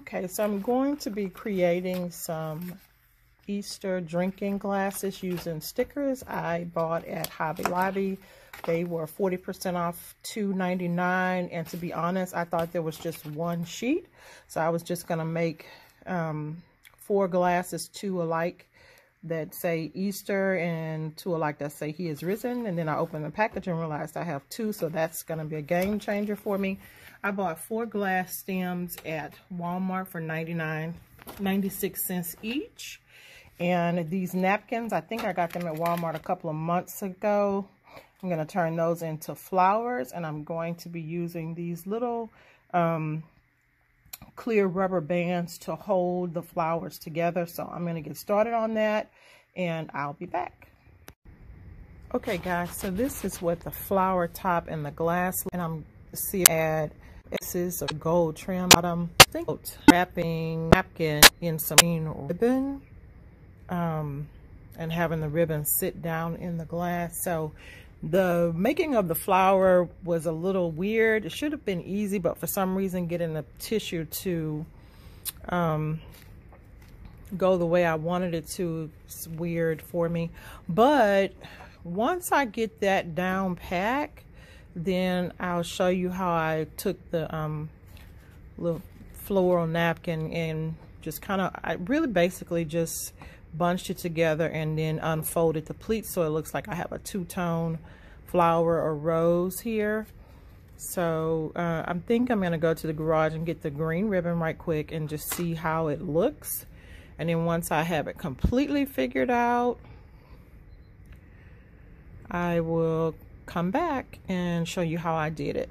Okay, so I'm going to be creating some Easter drinking glasses using stickers I bought at Hobby Lobby. They were 40% off, $2.99, and to be honest, I thought there was just one sheet, so I was just going to make 4 glasses, 2 alike that say Easter and 2 alike that say He is risen. And then I opened the package and realized I have 2, so that's going to be a game changer for me. I bought 4 glass stems at Walmart for 96 cents each. And these napkins, I think I got them at Walmart a couple of months ago. I'm going to turn those into flowers, and I'm going to be using these little clear rubber bands to hold the flowers together. So I'm going to get started on that, and I'll be back. Okay guys, so this is what the flower top and the glass, and I'm add pieces of gold trim bottom, wrapping napkin in some green ribbon, and having the ribbon sit down in the glass. So the making of the flower was a little weird. It should have been easy, but for some reason getting the tissue to go the way I wanted it to is weird for me. But once I get that down pat, then I'll show you how I took the little floral napkin and just kind of, I really basically just bunched it together and then unfolded the pleats so it looks like I have a two-tone flower or rose here. So I think I'm going to go to the garage and get the green ribbon right quick and just see how it looks. And then once I have it completely figured out, I will come back and show you how I did it.